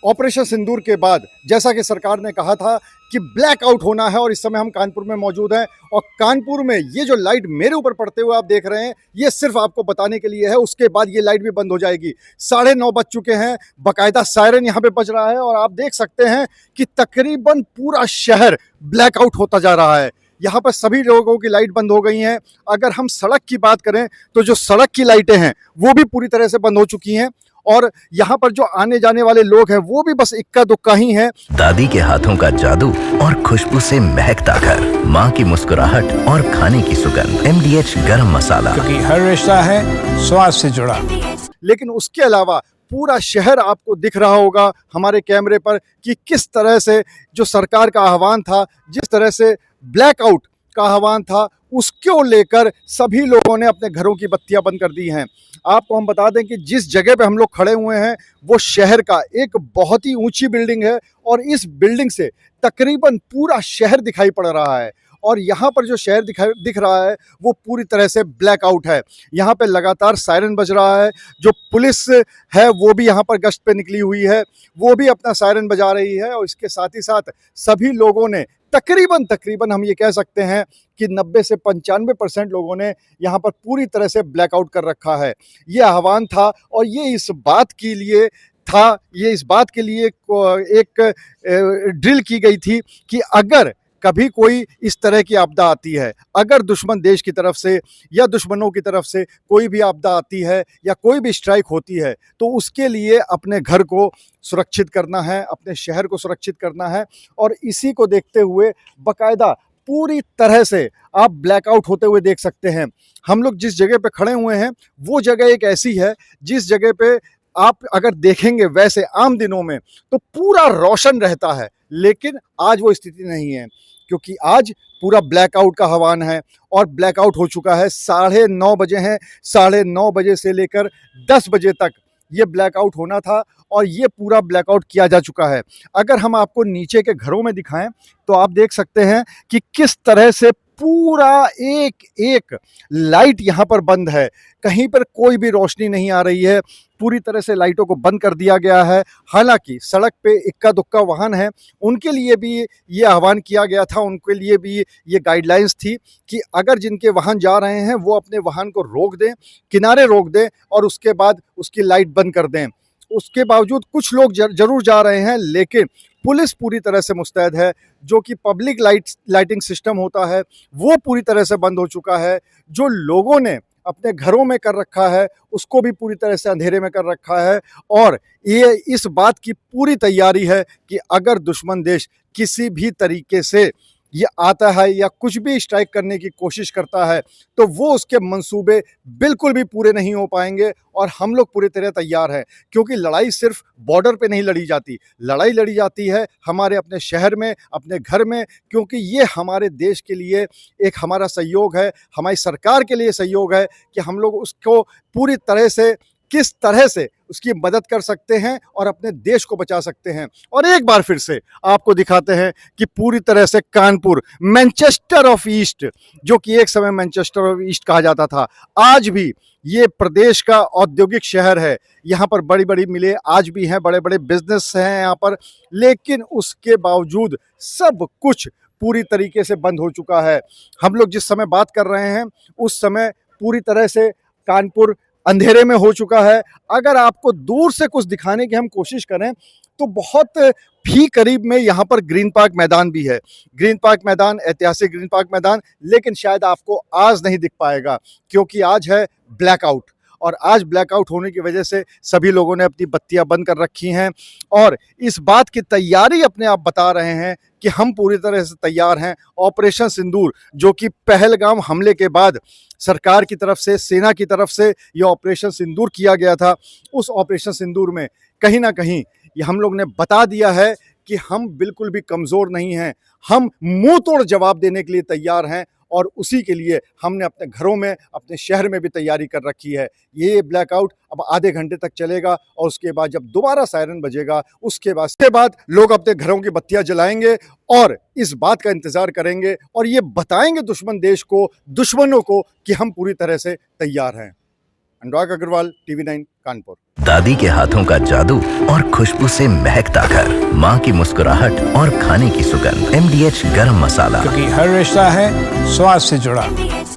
Operation सिंदूर के बाद जैसा कि सरकार ने कहा था कि ब्लैकआउट होना है और इस समय हम कानपुर में मौजूद हैं और कानपुर में ये जो लाइट मेरे ऊपर पड़ते हुए आप देख रहे हैं ये सिर्फ आपको बताने के लिए है। उसके बाद ये लाइट भी बंद हो जाएगी। 9:30 बज चुके हैं, बाकायदा सायरन यहाँ पे बज रहा है और आप देख सकते हैं कि तकरीबन पूरा शहर ब्लैकआउट होता जा रहा है। यहाँ पर सभी लोगों की लाइट बंद हो गई हैं। अगर हम सड़क की बात करें तो जो सड़क की लाइटें हैं वो भी पूरी तरह से बंद हो चुकी हैं और यहाँ पर जो आने जाने वाले लोग हैं वो भी बस इक्का दुक्का ही हैं। दादी के हाथों का जादू और खुशबू से महकता घर, माँ की मुस्कुराहट और खाने की सुगंध, MDH गरम मसाला, क्योंकि हर रिश्ता है स्वाद से जुड़ा। लेकिन उसके अलावा पूरा शहर आपको दिख रहा होगा हमारे कैमरे पर कि किस तरह से जो सरकार का आह्वान था, जिस तरह से ब्लैकआउट का आह्वान था, उसको लेकर सभी लोगों ने अपने घरों की बत्तियां बंद कर दी हैं। आपको हम बता दें कि जिस जगह पे हम लोग खड़े हुए हैं वो शहर का एक बहुत ही ऊंची बिल्डिंग है और इस बिल्डिंग से तकरीबन पूरा शहर दिखाई पड़ रहा है और यहाँ पर जो शहर दिख रहा है वो पूरी तरह से ब्लैकआउट है। यहाँ पे लगातार सायरन बज रहा है। जो पुलिस है वो भी यहाँ पर गश्त पे निकली हुई है, वो भी अपना सायरन बजा रही है और इसके साथ ही साथ सभी लोगों ने तकरीबन हम ये कह सकते हैं कि 90 से 95% लोगों ने यहाँ पर पूरी तरह से ब्लैकआउट कर रखा है। ये आह्वान था और ये इस बात के लिए एक ड्रिल की गई थी कि अगर कभी कोई इस तरह की आपदा आती है, अगर दुश्मन देश की तरफ से या दुश्मनों की तरफ से कोई भी आपदा आती है या कोई भी स्ट्राइक होती है तो उसके लिए अपने घर को सुरक्षित करना है, अपने शहर को सुरक्षित करना है। और इसी को देखते हुए बाकायदा पूरी तरह से आप ब्लैकआउट होते हुए देख सकते हैं। हम लोग जिस जगह पे खड़े हुए हैं वो जगह एक ऐसी है जिस जगह पे आप अगर देखेंगे वैसे आम दिनों में तो पूरा रोशन रहता है, लेकिन आज वो स्थिति नहीं है क्योंकि आज पूरा ब्लैकआउट का आह्वान है और ब्लैकआउट हो चुका है। 9:30 बजे हैं, 9:30 बजे से लेकर 10 बजे तक ये ब्लैकआउट होना था और ये पूरा ब्लैकआउट किया जा चुका है। अगर हम आपको नीचे के घरों में दिखाएं तो आप देख सकते हैं कि किस तरह से पूरा एक एक लाइट यहाँ पर बंद है, कहीं पर कोई भी रोशनी नहीं आ रही है। पूरी तरह से लाइटों को बंद कर दिया गया है। हालांकि सड़क पे इक्का दुक्का वाहन है, उनके लिए भी ये आह्वान किया गया था, उनके लिए भी ये गाइडलाइंस थी कि अगर जिनके वाहन जा रहे हैं वो अपने वाहन को रोक दें, किनारे रोक दें और उसके बाद उसकी लाइट बंद कर दें। उसके बावजूद कुछ लोग जरूर जा रहे हैं, लेकिन पुलिस पूरी तरह से मुस्तैद है। जो कि पब्लिक लाइटिंग सिस्टम होता है वो पूरी तरह से बंद हो चुका है। जो लोगों ने अपने घरों में कर रखा है उसको भी पूरी तरह से अंधेरे में कर रखा है और ये इस बात की पूरी तैयारी है कि अगर दुश्मन देश किसी भी तरीके से ये आता है या कुछ भी स्ट्राइक करने की कोशिश करता है तो वो उसके मंसूबे बिल्कुल भी पूरे नहीं हो पाएंगे। और हम लोग पूरी तरह तैयार हैं क्योंकि लड़ाई सिर्फ बॉर्डर पे नहीं लड़ी जाती, लड़ाई लड़ी जाती है हमारे अपने शहर में, अपने घर में, क्योंकि ये हमारे देश के लिए एक हमारा सहयोग है, हमारी सरकार के लिए सहयोग है कि हम लोग उसको पूरी तरह से किस तरह से उसकी मदद कर सकते हैं और अपने देश को बचा सकते हैं। और एक बार फिर से आपको दिखाते हैं कि पूरी तरह से कानपुर, मैनचेस्टर ऑफ ईस्ट, जो कि एक समय मैनचेस्टर ऑफ ईस्ट कहा जाता था, आज भी ये प्रदेश का औद्योगिक शहर है। यहाँ पर बड़ी बड़ी मिलें आज भी हैं, बड़े बड़े बिजनेस हैं यहाँ पर, लेकिन उसके बावजूद सब कुछ पूरी तरीके से बंद हो चुका है। हम लोग जिस समय बात कर रहे हैं उस समय पूरी तरह से कानपुर अंधेरे में हो चुका है। अगर आपको दूर से कुछ दिखाने की हम कोशिश करें तो बहुत भी करीब में यहाँ पर ग्रीन पार्क मैदान भी है। ग्रीन पार्क मैदान, ऐतिहासिक ग्रीन पार्क मैदान, लेकिन शायद आपको आज नहीं दिख पाएगा क्योंकि आज है ब्लैकआउट। और आज ब्लैकआउट होने की वजह से सभी लोगों ने अपनी बत्तियां बंद कर रखी हैं और इस बात की तैयारी अपने आप बता रहे हैं कि हम पूरी तरह से तैयार हैं। ऑपरेशन सिंदूर, जो कि पहलगाम हमले के बाद सरकार की तरफ से, सेना की तरफ से ये ऑपरेशन सिंदूर किया गया था, उस ऑपरेशन सिंदूर में कहीं ना कहीं ये हम लोग ने बता दिया है कि हम बिल्कुल भी कमज़ोर नहीं हैं, हम मुंह तोड़ जवाब देने के लिए तैयार हैं और उसी के लिए हमने अपने घरों में, अपने शहर में भी तैयारी कर रखी है। ये ब्लैकआउट अब आधे घंटे तक चलेगा और उसके बाद जब दोबारा सायरन बजेगा उसके बाद लोग अपने घरों की बत्तियां जलाएंगे और इस बात का इंतज़ार करेंगे और ये बताएंगे दुश्मन देश को, दुश्मनों को कि हम पूरी तरह से तैयार हैं। अनुराग अग्रवाल, TV9 कानपुर। दादी के हाथों का जादू और खुशबू से महकता घर, माँ की मुस्कुराहट और खाने की सुगंध, MDH गरम मसाला। क्योंकि हर रिश्ता है स्वाद से जुड़ा।